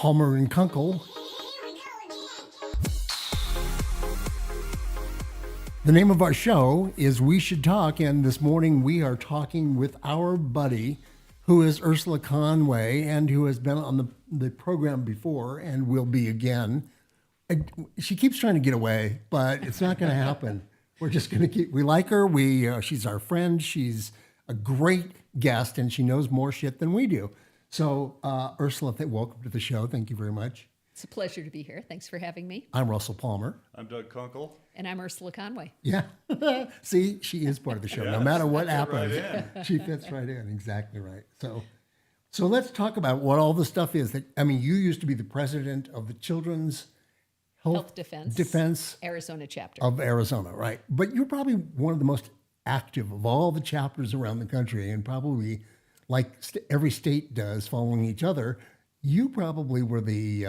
Palmer&Kunkel. The name of our show is We Should Talk, and this morning we are talking with our buddy, who is Ursula Conway, and who has been on the program before and will be again. She keeps trying to get away, but it's not going to happen. We're just going to keep. We like her. She's our friend. She's a great guest, and she knows more shit than we do. So, Ursula, welcome to the show. Thank you very much. It's a pleasure to be here. Thanks for having me. I'm Russell Palmer. I'm Doug Kunkle. And I'm Ursula Conway. Yeah. See, she is part of the show. No matter what happens, right she fits right in. Exactly right. So let's talk about what all the stuff is. You used to be the president of the Children's Health Defense Arizona chapter of Arizona, right? But you're probably one of the most active of all the chapters around the country, and probably like every state does, following each other. You probably were the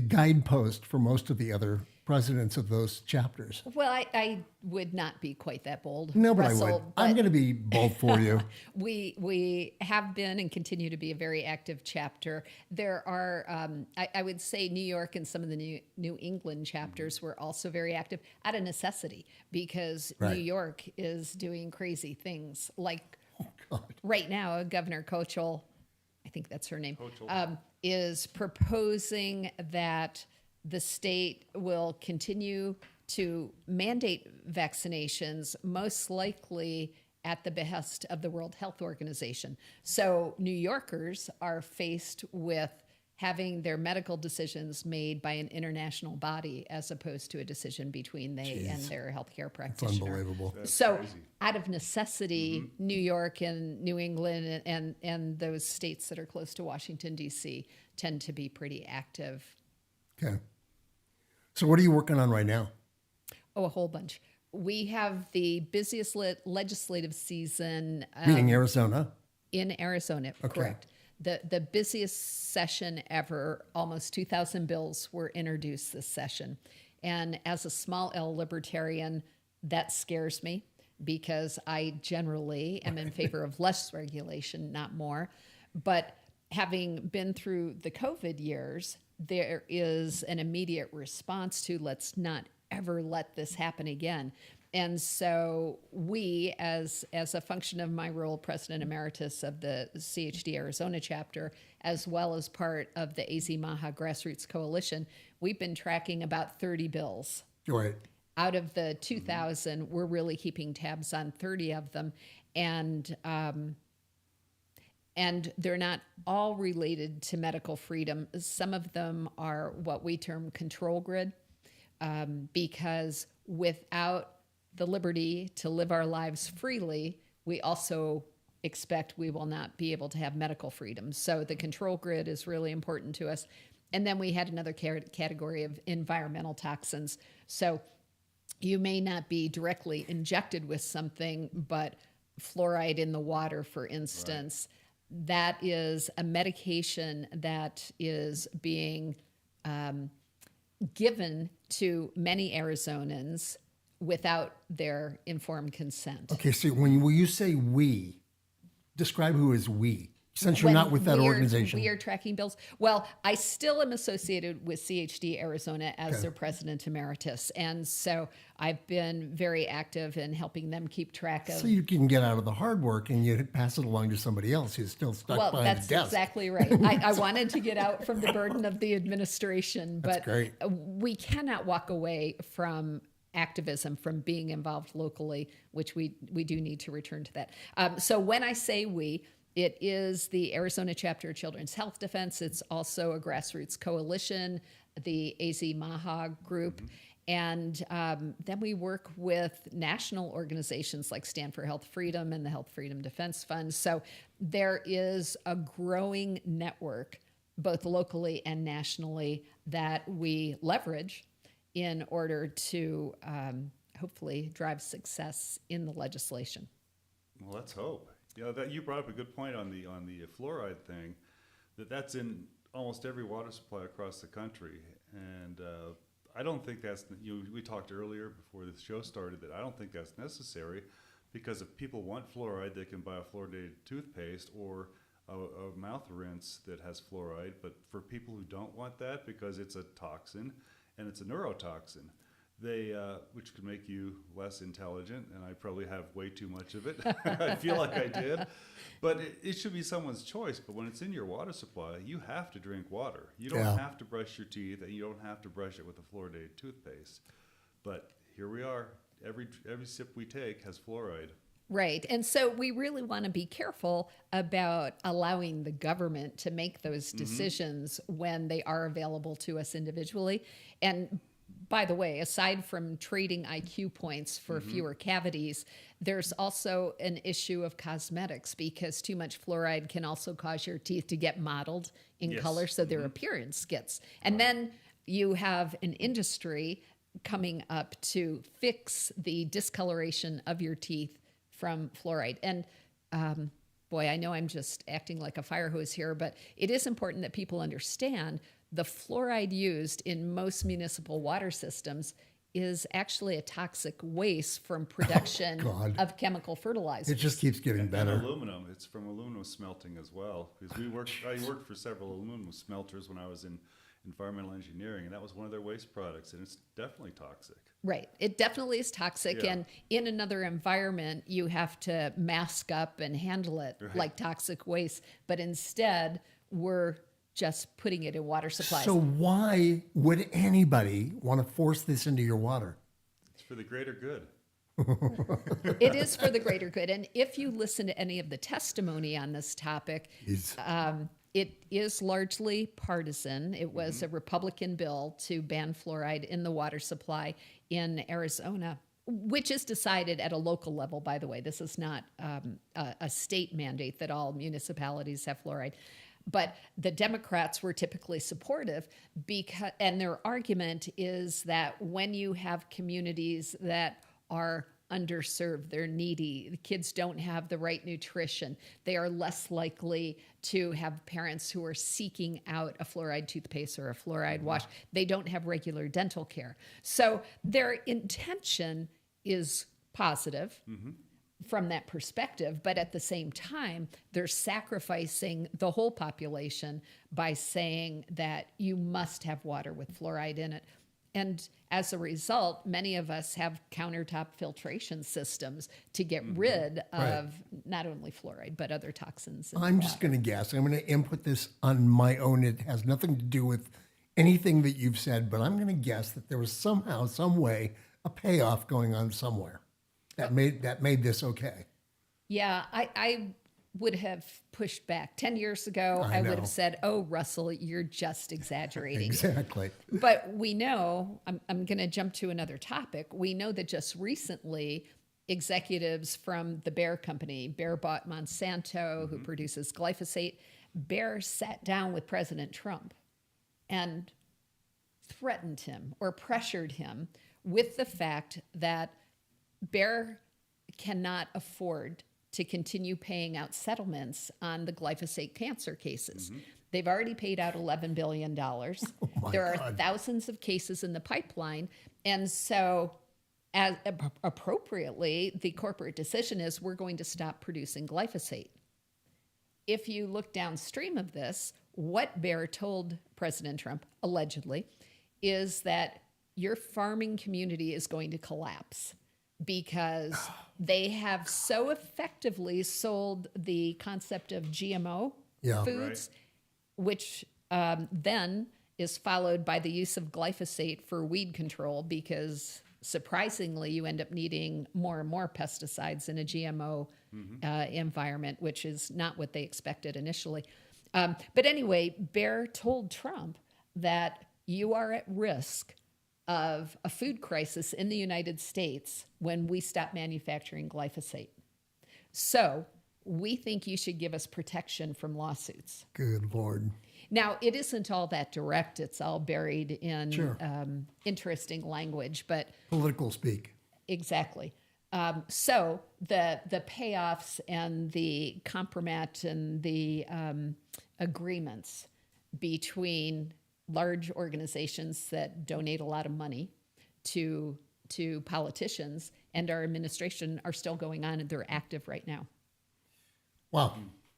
guidepost for most of the other presidents of those chapters. Well, I would not be quite that bold. No, but Russell, I would. I'm going to be bold for you. We have been and continue to be a very active chapter. There are, I would say, New York and some of the New England chapters were also very active out of necessity, because Right. New York is doing crazy things. Like right now, Governor Kuchel, I think that's her name, is proposing that the state will continue to mandate vaccinations, most likely at the behest of the World Health Organization. So New Yorkers are faced with having their medical decisions made by an international body as opposed to a decision between they and their healthcare practitioner. It's unbelievable. That's So crazy. out of necessity, New York and New England and those states that are close to Washington, D.C. tend to be pretty active. Okay. So what are you working on right now? Oh, a whole bunch. We have the busiest legislative season Meaning Arizona. in Arizona, correct. The busiest session ever. Almost 2,000 bills were introduced this session. And as a small L libertarian, that scares me, because I generally am in favor of less regulation, not more. But having been through the COVID years, there is an immediate response to let's not ever let this happen again. And so we, as a function of my role, President Emeritus of the CHD Arizona chapter, as well as part of the AZ Maha Grassroots Coalition, we've been tracking about 30 bills. Right. Out of the 2,000, we're really keeping tabs on 30 of them. And they're not all related to medical freedom. Some of them are what we term control grid, because without the liberty to live our lives freely, we also expect we will not be able to have medical freedom. So the control grid is really important to us. And then we had another category of environmental toxins. So you may not be directly injected with something, but fluoride in the water, for instance, that is a medication that is being given to many Arizonans without their informed consent. Okay, so when you say we, describe who is we, since you're not with that organization. We are tracking bills. Well, I still am associated with CHD Arizona as their president emeritus. And so I've been very active in helping them keep track of. So you can get out of the hard work and you pass it along to somebody else who's still stuck behind the desk. That's exactly right. I wanted to get out from the burden of the administration, but great. We cannot walk away from activism, from being involved locally, which we do need to return to that. So when I say we, it is the Arizona chapter of Children's Health Defense. It's also a grassroots coalition, the AZ Maha group. And then we work with national organizations like Stand for Health Freedom and the Health Freedom Defense Fund. So there is a growing network, both locally and nationally, that we leverage in order to hopefully drive success in the legislation. Well, let's hope. That you brought up a good point on the fluoride thing. That's in almost every water supply across the country, and I don't think that's. We talked earlier before the show started that I don't think that's necessary, because if people want fluoride, they can buy a fluoridated toothpaste or a mouth rinse that has fluoride, but for people who don't want that because it's a toxin and it's a neurotoxin, which could make you less intelligent, and I probably have way too much of it. I feel like I did. But it should be someone's choice. But when it's in your water supply, you have to drink water. You don't have to brush your teeth, and you don't have to brush it with a fluoridated toothpaste. But here we are. Every sip we take has fluoride. Right. And so we really want to be careful about allowing the government to make those decisions when they are available to us individually. And by the way, aside from trading IQ points for fewer cavities, there's also an issue of cosmetics, because too much fluoride can also cause your teeth to get mottled in color, so their appearance gets. And then you have an industry coming up to fix the discoloration of your teeth from fluoride. And boy, I know I'm just acting like a fire hose here, but it is important that people understand the fluoride used in most municipal water systems is actually a toxic waste from production of chemical fertilizers. It just keeps getting better. And aluminum. It's from aluminum smelting as well. Because I worked for several aluminum smelters when I was in environmental engineering, and that was one of their waste products, and it's definitely toxic. Right. It definitely is toxic, and in another environment, you have to mask up and handle it like toxic waste, but instead, we're just putting it in water supplies. So why would anybody want to force this into your water? It's for the greater good. It is for the greater good, and if you listen to any of the testimony on this topic, it is largely partisan. It was a Republican bill to ban fluoride in the water supply in Arizona, which is decided at a local level, by the way. This is not a state mandate that all municipalities have fluoride. But the Democrats were typically supportive and their argument is that when you have communities that are underserved, they're needy, the kids don't have the right nutrition, they are less likely to have parents who are seeking out a fluoride toothpaste or a fluoride wash. They don't have regular dental care. So their intention is positive from that perspective, but at the same time, they're sacrificing the whole population by saying that you must have water with fluoride in it. And as a result, many of us have countertop filtration systems to get rid of not only fluoride, but other toxins. I'm just going to guess. I'm going to input this on my own. It has nothing to do with anything that you've said, but I'm going to guess that there was somehow, some way, a payoff going on somewhere that made this okay. Yeah, I would have pushed back. 10 years ago, I would have said, oh, Russell, you're just exaggerating. Exactly. But we know, I'm going to jump to another topic. We know that just recently, executives from the Bayer company, Bayer bought Monsanto, who produces glyphosate. Bayer sat down with President Trump and threatened him or pressured him with the fact that Bayer cannot afford to continue paying out settlements on the glyphosate cancer cases. They've already paid out $11 billion. There are thousands of cases in the pipeline. And so appropriately, the corporate decision is we're going to stop producing glyphosate. If you look downstream of this, what Bayer told President Trump, allegedly, is that your farming community is going to collapse because they have so effectively sold the concept of GMO foods, which then is followed by the use of glyphosate for weed control, because surprisingly, you end up needing more and more pesticides in a GMO environment, which is not what they expected initially. But anyway, Bayer told Trump that you are at risk of a food crisis in the United States when we stop manufacturing glyphosate. So we think you should give us protection from lawsuits. Good Lord. Now, it isn't all that direct. It's all buried in interesting language, but... Political speak. Exactly. So the payoffs and the compromat and the agreements between large organizations that donate a lot of money to politicians and our administration are still going on, and they're active right now. Wow.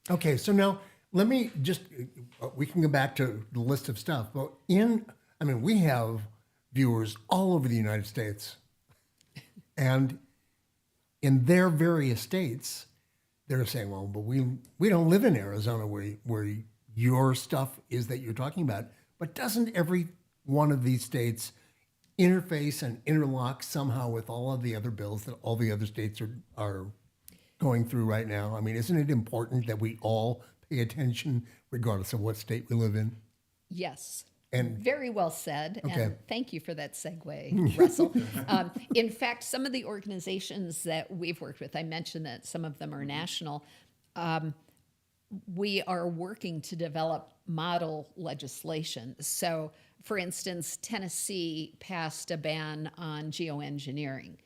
Okay, so now Let me just, we can go back to the list of stuff, but we have viewers all over the United States. And in their various states, they're saying, well, but we don't live in Arizona where your stuff is that you're talking about. But doesn't every one of these states interface and interlock somehow with all of the other bills that all the other states are going through right now? I mean, isn't it important that we all pay attention regardless of what state we live in? Yes. And very well said. Okay. And thank you for that segue, Russell. In fact, some of the organizations that we've worked with, I mentioned that some of them are national. We are working to develop model legislation. So, for instance, Tennessee passed a ban on geoengineering.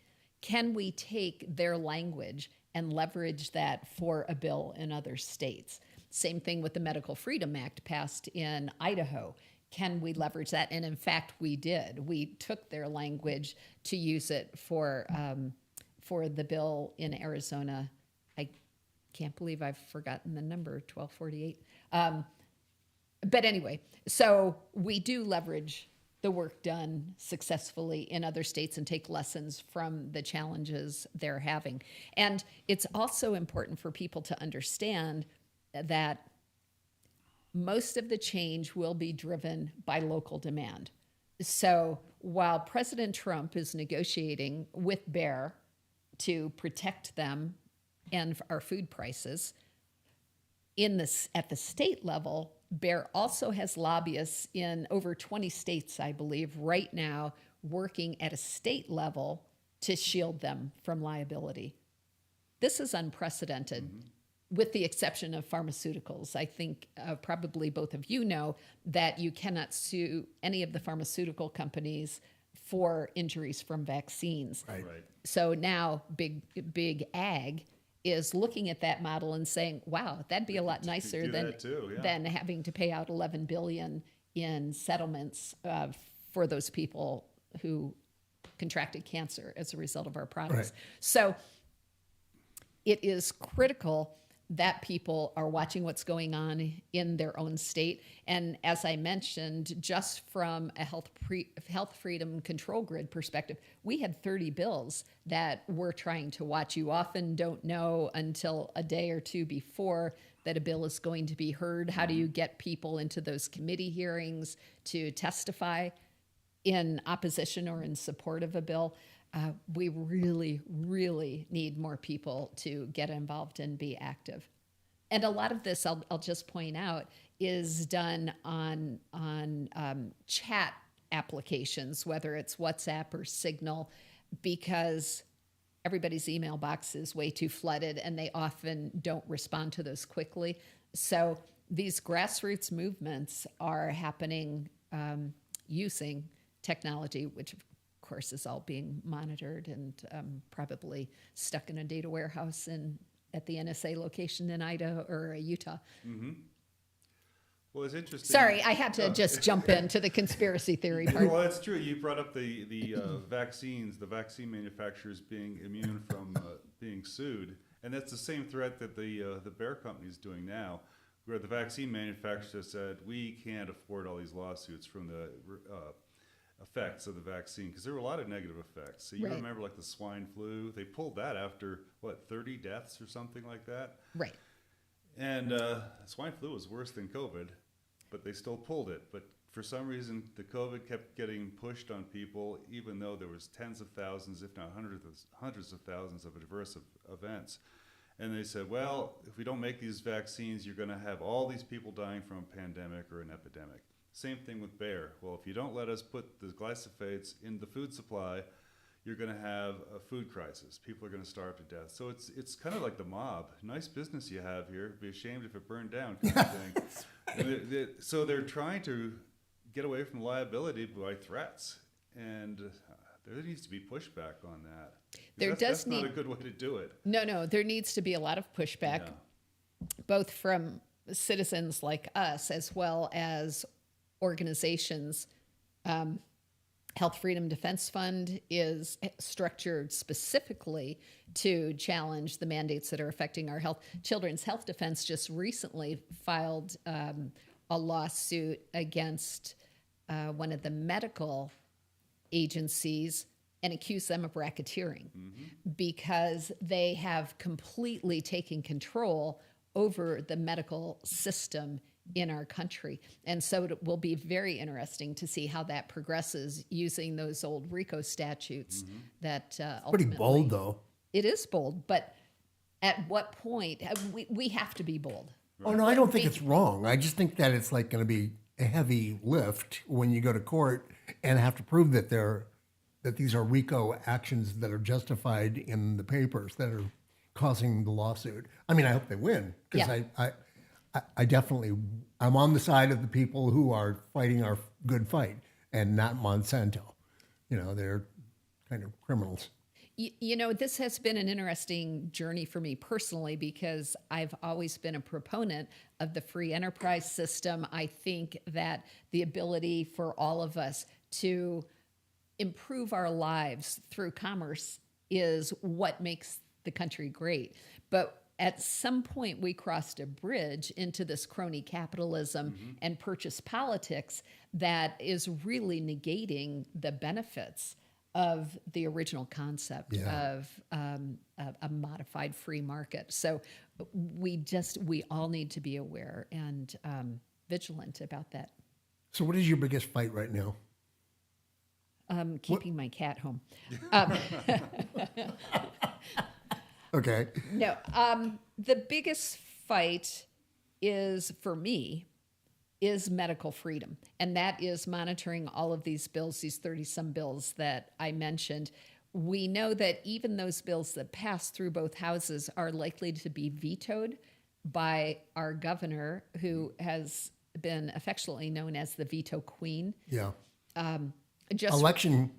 Can we take their language and leverage that for a bill in other states? Same thing with the Medical Freedom Act passed in Idaho. Can we leverage that? And in fact, we did. We took their language to use it for the bill in Arizona. I can't believe I've forgotten the number, 1248. But anyway, so we do leverage the work done successfully in other states and take lessons from the challenges they're having. And it's also important for people to understand that most of the change will be driven by local demand. So while President Trump is negotiating with Bayer to protect them and our food prices, at the state level, Bayer also has lobbyists in over 20 states, I believe, right now, working at a state level to shield them from liability. This is unprecedented. Mm-hmm. With the exception of pharmaceuticals. I think probably both of you know that you cannot sue any of the pharmaceutical companies for injuries from vaccines. Right. So now big ag is looking at that model and saying, wow, that'd be a lot nicer than having to pay out $11 billion in settlements for those people who contracted cancer as a result of our products. Right. So it is critical that people are watching what's going on in their own state. And as I mentioned, just from a health freedom control grid perspective, we had 30 bills that we're trying to watch. You often don't know until a day or two before that a bill is going to be heard. How do you get people into those committee hearings to testify in opposition or in support of a bill? We really, really need more people to get involved and be active. And a lot of this, I'll just point out, is done on chat applications, whether it's WhatsApp or Signal, because everybody's email box is way too flooded and they often don't respond to those quickly. So these grassroots movements are happening using technology, which of course is all being monitored and probably stuck in a data warehouse at the NSA location in Idaho or Utah. Mm-hmm. Well, it's interesting. Sorry, I had to just jump into the conspiracy theory part. Well, that's true. You brought up the vaccines, the vaccine manufacturers being immune from being sued, and that's the same threat that the Bayer company is doing now, where the vaccine manufacturers said we can't afford all these lawsuits from the effects of the vaccine, because there were a lot of negative effects. So you remember like the swine flu, they pulled that after 30 deaths or something like that. Right. And swine flu was worse than COVID, but they still pulled it. But for some reason, the COVID kept getting pushed on people, even though there was tens of thousands, if not hundreds of thousands of adverse events. And they said, well, if we don't make these vaccines, you're going to have all these people dying from a pandemic or an epidemic. Same thing with Bayer. Well, if you don't let us put the glyphosates in the food supply, you're going to have a food crisis. People are going to starve to death. So it's kind of like the mob. Nice business you have here. Be ashamed if it burned down, kind of thing. So they're trying to get away from liability by threats, and there needs to be pushback on that. That's not a good way to do it. No, there needs to be a lot of pushback, both from citizens like us as well as organizations. Health Freedom Defense Fund is structured specifically to challenge the mandates that are affecting our health. Children's Health Defense just recently filed a lawsuit against one of the medical agencies and accused them of racketeering because they have completely taken control over the medical system in our country. And so it will be very interesting to see how that progresses using those old RICO statutes that Pretty ultimately... bold, though. It is bold, but at what point? We have to be bold. Oh, no, I don't think it's wrong. I just think that it's like going to be a heavy lift when you go to court and have to prove that these are RICO actions that are justified in the papers that are causing the lawsuit. I mean, I hope they win because I definitely, I'm on the side of the people who are fighting our good fight and not Monsanto. You know, they're kind of criminals. You know, this has been an interesting journey for me personally because I've always been a proponent of the free enterprise system. I think that the ability for all of us to improve our lives through commerce is what makes the country great. But at some point, we crossed a bridge into this crony capitalism and purchase politics that is really negating the benefits of the original concept of a modified free market. So we all need to be aware and vigilant about that. So what is your biggest fight right now? Keeping my cat home. Okay. No, the biggest fight for me, is medical freedom. And that is monitoring all of these bills, these 30-some bills that I mentioned. We know that even those bills that pass through both houses are likely to be vetoed by our governor, who has been affectionately known as the veto queen. Yeah. Election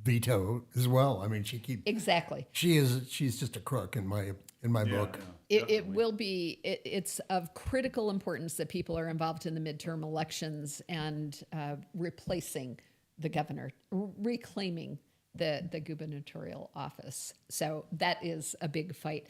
veto as well. I mean, exactly. She's just a crook in my book. Yeah, It will be. It's of critical importance that people are involved in the midterm elections and replacing the governor, reclaiming the gubernatorial office. So that is a big fight.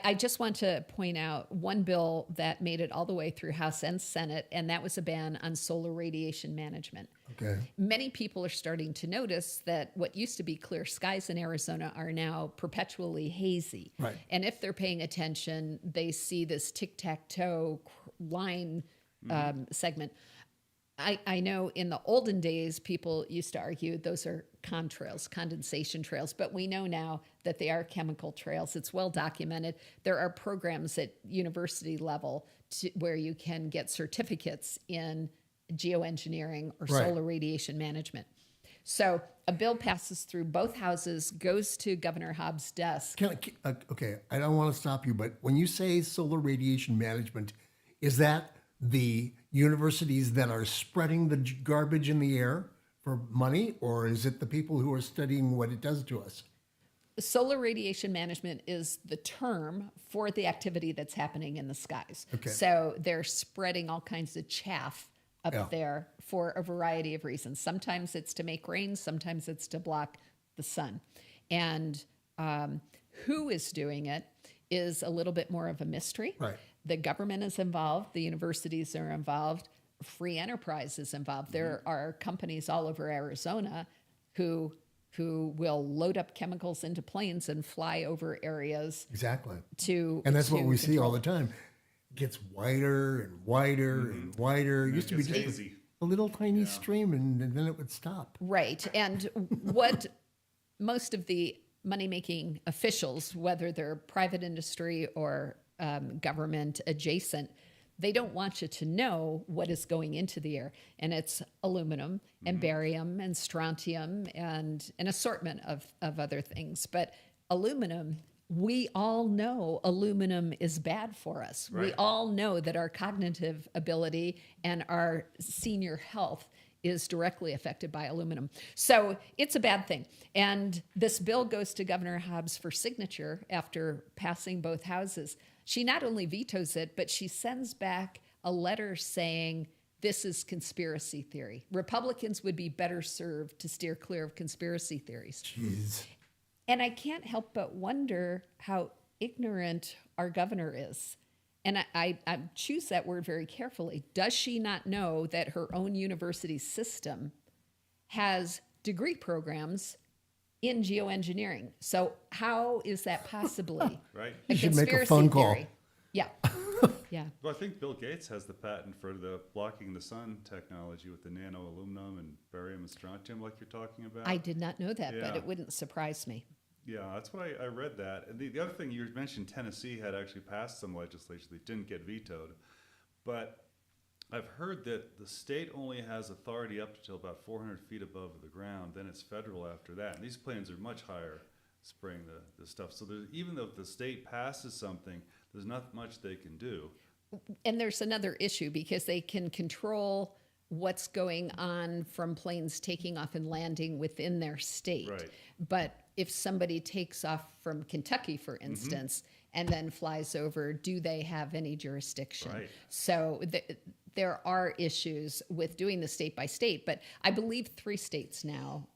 I just want to point out one bill that made it all the way through House and Senate, and that was a ban on solar radiation management. Okay. Many people are starting to notice that what used to be clear skies in Arizona are now perpetually hazy. Right. And if they're paying attention, they see this tic-tac-toe line segment. I know in the olden days, people used to argue those are contrails, condensation trails, but we know now that they are chemical trails. It's well documented. There are programs at university level where you can get certificates in geoengineering or solar radiation management. So a bill passes through both houses, goes to Governor Hobbs' desk. Okay, I don't want to stop you, but when you say solar radiation management, is that the universities that are spreading the garbage in the air for money, or is it the people who are studying what it does to us? Solar radiation management is the term for the activity that's happening in the skies. Okay. So they're spreading all kinds of chaff up there for a variety of reasons. Sometimes it's to make rain, sometimes it's to block the sun. And who is doing it is a little bit more of a mystery. Right. The government is involved, the universities are involved, free enterprise is involved. There are companies all over Arizona who will load up chemicals into planes and fly over areas. Exactly. And that's what we see all the time. It gets wider and wider and wider. It used to be just a little tiny stream, and then it would stop. Right. And what most of the money-making officials, whether they're private industry or government adjacent, they don't want you to know what is going into the air. And it's aluminum and barium and strontium and an assortment of other things. But aluminum, we all know aluminum is bad for us. Right. We all know that our cognitive ability and our senior health is directly affected by aluminum. So it's a bad thing. And this bill goes to Governor Hobbs for signature after passing both houses. She not only vetoes it, but she sends back a letter saying this is conspiracy theory. Republicans would be better served to steer clear of conspiracy theories. Jeez. And I can't help but wonder how ignorant our governor is. And I choose that word very carefully. Does she not know that her own university system has degree programs in geoengineering? So how is that possibly Right. You should make a phone call. theory? Yeah. Yeah. Well, I think Bill Gates has the patent for the blocking the sun technology with the nano aluminum and barium and strontium, like you're talking about. I did not know that, but Yeah. it wouldn't surprise me. Yeah, that's what I read that. And the other thing you mentioned, Tennessee had actually passed some legislation that didn't get vetoed. But I've heard that the state only has authority up to about 400 feet above the ground. Then it's federal after that. And these planes are much higher, spraying the stuff. So even though if the state passes something, there's not much they can do. And there's another issue because they can control what's going on from planes taking off and landing within their state. Right. But if somebody takes off from Kentucky, for instance, and then flies over, do they have any jurisdiction? Right. So there are issues with doing the state by state, but I believe 3 states now,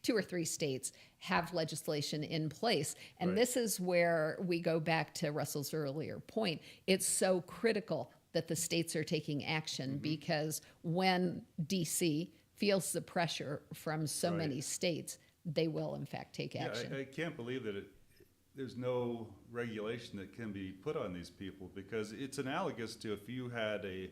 2 or 3 states have legislation in place. And Right. this is where we go back to Russell's earlier point. It's so critical that the states are taking action because when DC feels the pressure from so Right. many states, they will in fact take action. Yeah, I can't believe that there's no regulation that can be put on these people, because it's analogous to if you had a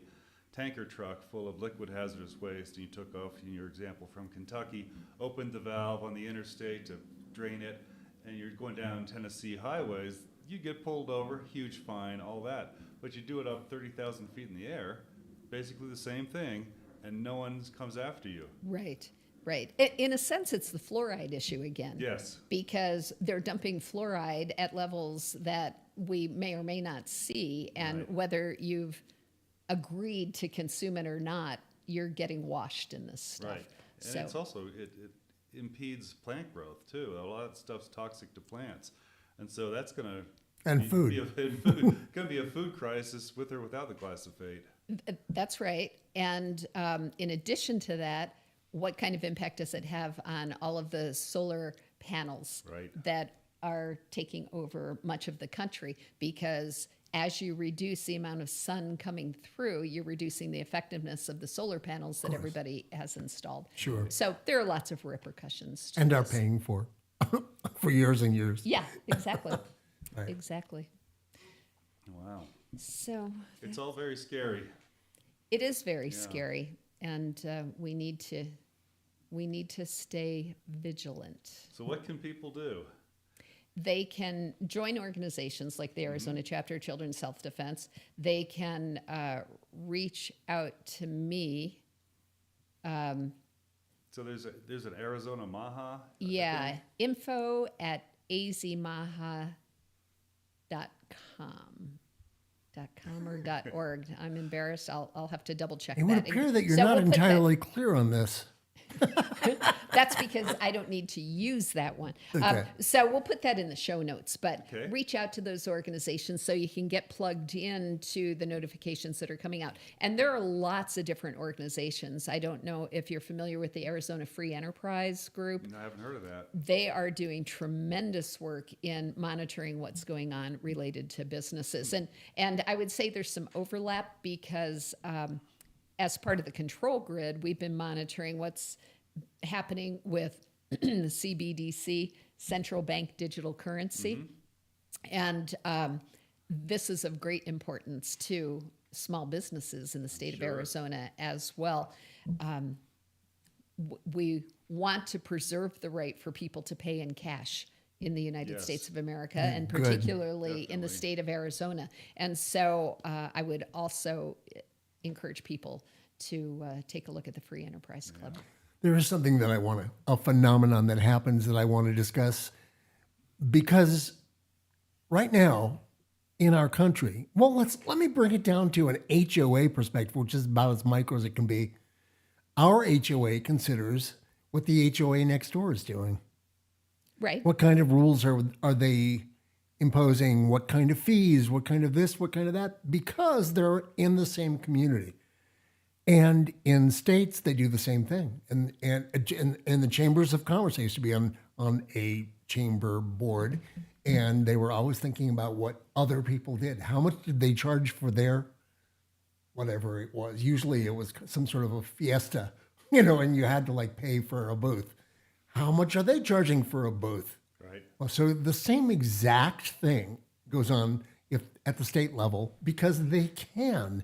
tanker truck full of liquid hazardous waste and you took off, in your example, from Kentucky, opened the valve on the interstate to drain it, and you're going down Tennessee highways, you get pulled over, huge fine, all that. But you do it up 30,000 feet in the air, basically the same thing, and no one comes after you. Right, right. In a sense, it's the fluoride issue again. Yes. Because they're dumping fluoride at levels that we may or may not see, and Right. whether you've agreed to consume it or not, you're getting washed in this stuff. Right. And it's also, it impedes plant growth too. A lot of stuff's toxic to plants. And so that's going to And food. going to be a food crisis with or without the glyphosate. That's right. And in addition to that, what kind of impact does it have on all of the solar panels Right. that are taking over much of the country? Because as you reduce the amount of sun coming through, you're reducing the effectiveness of the solar panels that everybody has installed. Sure. So there are lots of repercussions to And are this. paying for years and years. Yeah, exactly. Right. Exactly. Wow. So It's all very scary. it is very Yeah. scary, and we need to stay vigilant. So what can people do? They can join organizations like the Arizona Chapter of Children's Self-Defense. They can reach out to me. So there's an Arizona Maha. Yeah, info@azmaha.com. .com or .org. I'm embarrassed. I'll have to double check It would that. appear that you're So not we'll put that- entirely clear on this. That's because I don't need to use that one. Okay. So we'll put that in the show notes, but Okay. reach out to those organizations so you can get plugged into the notifications that are coming out. And there are lots of different organizations. I don't know if you're familiar with the Arizona Free Enterprise Group. I haven't heard of that. They are doing tremendous work in monitoring what's going on related to businesses. And I would say there's some overlap because as part of the control grid, we've been monitoring what's happening with the CBDC, central bank digital currency. And this is of great importance to small businesses in the state of Sure. Arizona as well. We want to preserve the right for people to pay in cash in the United Yes. States of America, and Good. particularly in the Definitely. state of Arizona. And so I would also encourage people to take a look at the Free Enterprise Club. There is something that a phenomenon that happens that I want to discuss, because right now in our country, well, let me bring it down to an HOA perspective, which is about as micro as it can be. Our HOA considers what the HOA next door is doing. Right. What kind of rules are they imposing? What kind of fees? What kind of this? What kind of that? Because they're in the same community. And in states, they do the same thing. And in the chambers of commerce, I used to be on a chamber board, and they were always thinking about what other people did. How much did they charge for their whatever it was? Usually it was some sort of a fiesta, and you had to like pay for a booth. How much are they charging for a booth? Right. Well, so the same exact thing goes on if at the state level, because they can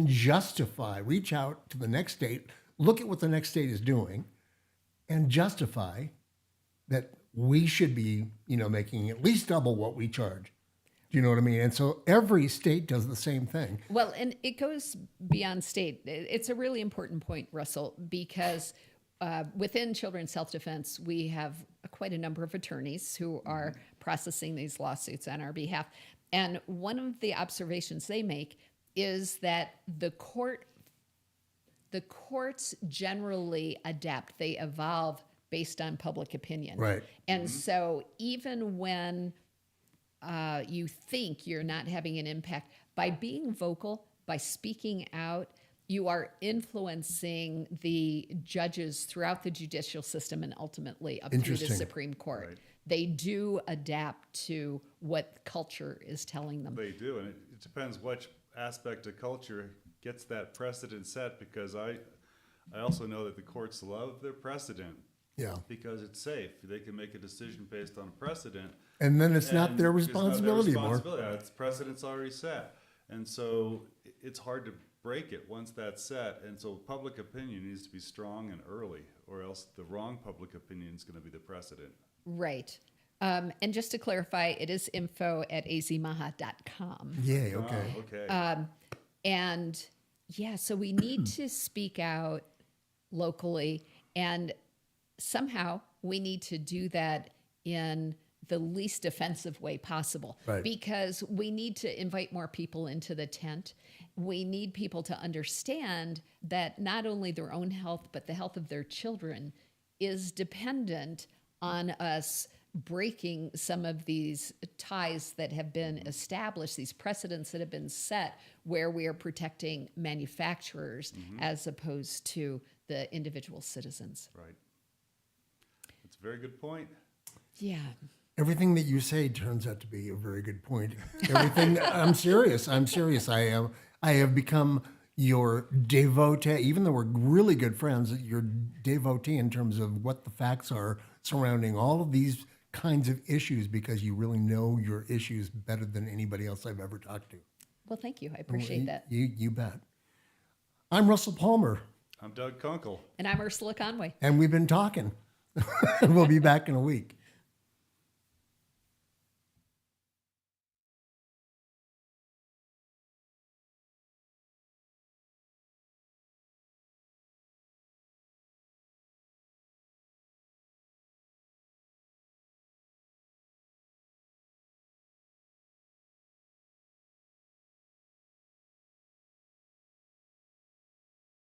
justify, reach out to the next state, look at what the next state is doing, and justify that we should be, making at least double what we charge. Do you know what I mean? And so every state does the same thing. Well, and it goes beyond state. It's a really important point, Russell, because within Children's Self-Defense, we have quite a number of attorneys who are processing these lawsuits on our behalf. And one of the observations they make is that the courts generally adapt, they evolve based on public opinion. Right. And so even when you think you're not having an impact, by being vocal, by speaking out, you are influencing the judges throughout the judicial system and ultimately up through the Interesting. Supreme Court. Right. They do adapt to what culture is telling them. They do, and it depends which aspect of culture gets that precedent set, because I also know that the courts love their precedent. Yeah. Because it's safe. They can make a decision based on precedent. And then it's not their And it's not their responsibility more. responsibility. It's precedent's already set. And so it's hard to break it once that's set. And so public opinion needs to be strong and early, or else the wrong public opinion is going to be the precedent. Right. And just to clarify, it is info@azmaha.com. Yeah, okay. Oh, okay. And yeah, so we need to speak out locally, and somehow we need to do that in the least offensive way possible. Right. Because we need to invite more people into the tent. We need people to understand that not only their own health, but the health of their children is dependent on us breaking some of these ties that have been established, these precedents that have been set, where we are protecting manufacturers as opposed to the individual citizens. Right. That's a very good point. Yeah. Everything that you say turns out to be a very good point. Everything. I'm serious. I have become your devotee, even though we're really good friends, your devotee in terms of what the facts are surrounding all of these kinds of issues, because you really know your issues better than anybody else I've ever talked to. Well, thank you. I appreciate that. You bet. I'm Russell Palmer, I'm Doug Kunkle. And I'm Ursula Conway. and we've been talking. We'll be back in a week.